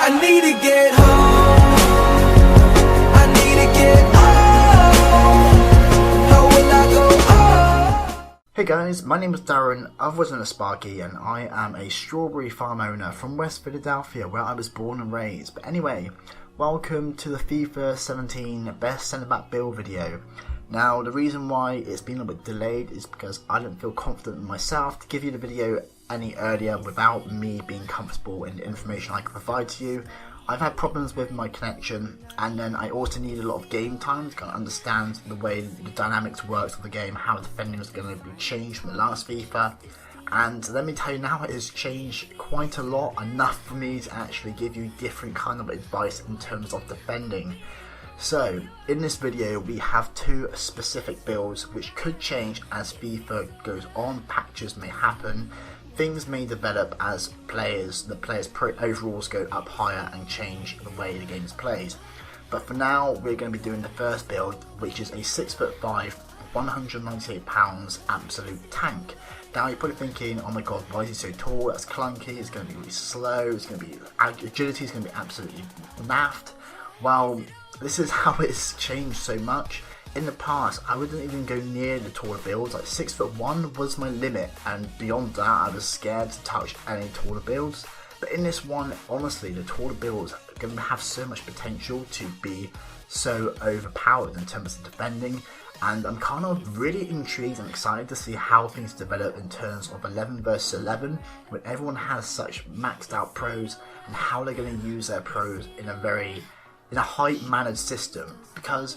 I need to get home. I need to get home. How will I go home? Hey guys, my name is Darren, otherwise known as Sparky, and I am a strawberry farm owner from West Philadelphia, where I was born and raised. But anyway, welcome to the FIFA 17 Best Centre Back build video. Now, the reason why it's been a little bit delayed is because I didn't feel confident in myself to give you the video any earlier without me being comfortable in the information I can provide to you. I've had problems with my connection, and then I also need a lot of game time to kind of understand the way the dynamics works of the game, how defending is going to be changed from the last FIFA. And let me tell you now, it has changed quite a lot, enough for me to actually give you different kind of advice in terms of defending. So, in this video we have two specific builds which could change as FIFA goes on, patches may happen, things may develop as the players' overalls go up higher and change the way the game is played. But for now, we're going to be doing the first build, which is a 6'5", 198 pounds absolute tank. Now you're probably thinking, oh my god, why is he so tall? That's clunky, it's going to be really slow, it's going to be agility is going to be absolutely naffed. Well, this is how it's changed so much. In the past, I wouldn't even go near the taller builds. Like 6'1" was my limit, and beyond that, I was scared to touch any taller builds. But in this one, honestly, the taller builds are going to have so much potential to be so overpowered in terms of defending. And I'm kind of really intrigued and excited to see how things develop in terms of 11 versus 11, when everyone has such maxed out pros, and how they're going to use their pros in a high-mannered system. Because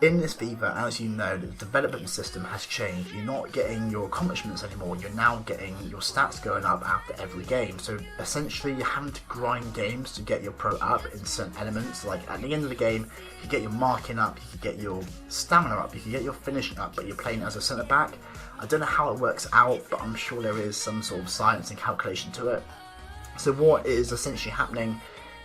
in this FIFA, as you know, the development system has changed. You're not getting your accomplishments anymore, you're now getting your stats going up after every game. So essentially you're having to grind games to get your pro up in certain elements. Like at the end of the game, you get your marking up, you can get your stamina up, you can get your finishing up, but you're playing as a centre back. I don't know how it works out, but I'm sure there is some sort of science and calculation to it. So what is essentially happening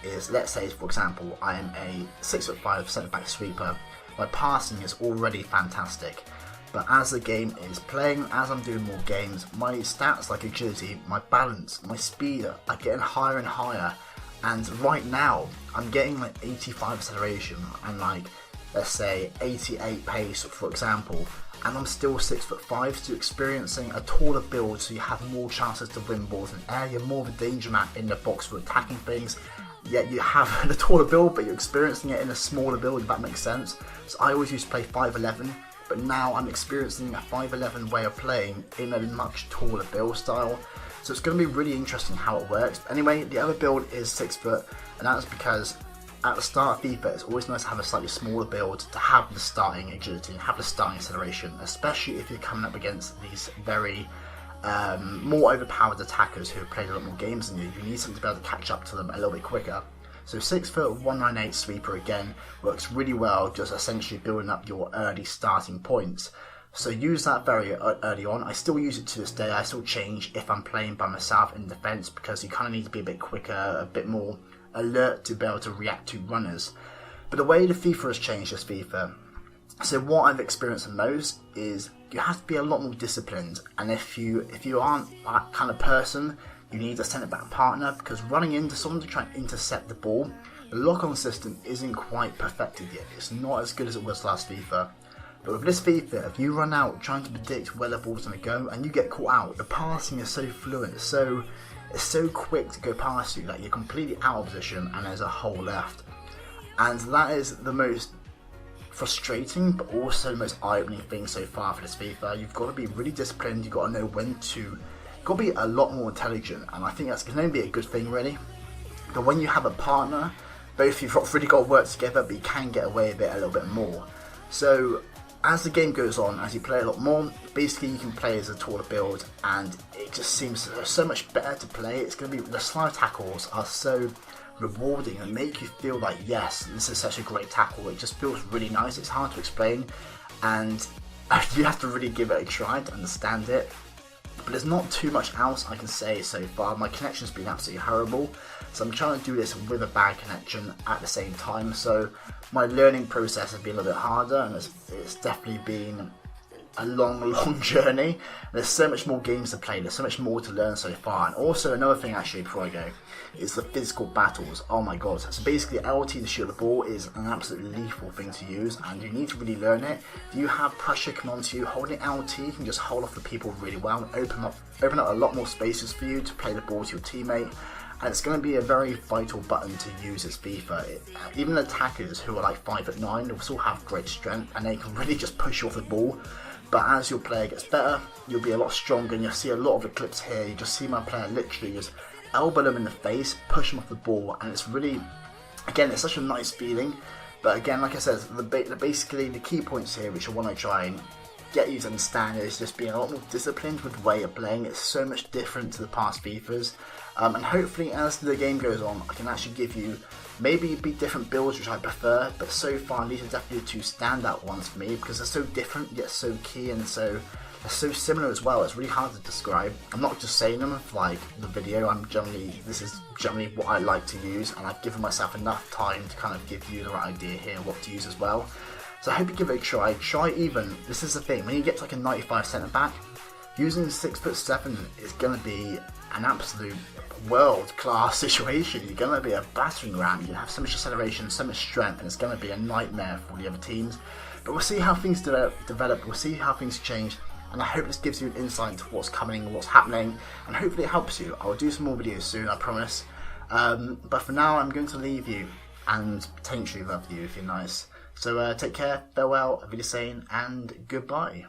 is, let's say for example, I am a 6'5" centre back sweeper. My passing is already fantastic, but as the game is playing, as I'm doing more games, my stats like agility, my balance, my speed are getting higher and higher. And right now, I'm getting like 85 acceleration and like, let's say 88 pace for example, and I'm still 6'5", so experiencing a taller build, so you have more chances to win balls in air, you're more of a danger man in the box for attacking things. Yet you have the taller build, but you're experiencing it in a smaller build, if that makes sense. So I always used to play 5'11", but now I'm experiencing a 5'11" way of playing in a much taller build style. So it's going to be really interesting how it works. But anyway, the other build is 6 foot, and that's because at the start of FIFA, it's always nice to have a slightly smaller build to have the starting agility and have the starting acceleration, especially if you're coming up against these very more overpowered attackers who have played a lot more games than you. You need something to be able to catch up to them a little bit quicker. So 6 foot 198 sweeper again works really well, just essentially building up your early starting points. So use that very early on. I still use it to this day. I still change if I'm playing by myself in defence, because you kind of need to be a bit quicker, a bit more alert to be able to react to runners. But the way the FIFA has changed this FIFA, so what I've experienced the most is you have to be a lot more disciplined, and if you aren't that kind of person, you need a centre back partner, because running into someone to try and intercept the ball, the lock-on system isn't quite perfected yet. It's not as good as it was last FIFA. But with this FIFA, if you run out trying to predict where the ball's going to go and you get caught out, the passing is so fluent, it's so quick to go past you that you're completely out of position and there's a hole left. And that is the most frustrating but also the most eye-opening thing so far for this FIFA. You've got to be really disciplined, you've got to know when to, you've got to be a lot more intelligent, and I think that's going to be a good thing really. But when you have a partner, both of you've really got to work together, but you can get away with it a little bit more. So as the game goes on, as you play a lot more, basically you can play as a taller build, and it just seems so much better to play. It's going to be, the slide tackles are so rewarding and make you feel like, yes, this is such a great tackle. It just feels really nice. It's hard to explain, and you have to really give it a try to understand it. But there's not too much else I can say so far. My connection's been absolutely horrible, so I'm trying to do this with a bad connection at the same time. So my learning process has been a little bit harder, and it's definitely been a long journey. There's so much more games to play, there's so much more to learn so far. And also another thing actually before I go is the physical battles. Oh my god. So basically LT to shoot the ball is an absolutely lethal thing to use, and you need to really learn it. If you have pressure come onto you, holding LT can just hold off the people really well, open up a lot more spaces for you to play the ball to your teammate. And it's going to be a very vital button to use as FIFA. Even attackers who are like 5'9" will still have great strength, and they can really just push you off the ball. But as your player gets better, you'll be a lot stronger, and you'll see a lot of the clips here. You just see my player literally just elbow them in the face, push them off the ball, and it's really, again, it's such a nice feeling. But again, like I said, basically the key points here which I want to try and get you to understand is just being a lot more disciplined with the way you're playing. It's so much different to the past FIFAs, and hopefully as the game goes on I can actually give you maybe different builds which I prefer, but so far these are definitely the two standout ones for me because they're so different yet so key, and they're so similar as well. It's really hard to describe. I'm not just saying them for like the video, this is generally what I like to use, and I've given myself enough time to kind of give you the right idea here what to use as well. So I hope you give it a try. Try even, this is the thing, when you get to like a 95 centre back, using 6'7" is going to be an absolute world class situation. You're going to be a battering ram, you have so much acceleration, so much strength, and it's going to be a nightmare for the other teams. But we'll see how things develop, we'll see how things change, and I hope this gives you an insight into what's coming and what's happening, and hopefully it helps you. I will do some more videos soon, I promise. But for now I'm going to leave you, and potentially love you if you're nice. So take care, farewell, Auf Wiedersehen, and goodbye.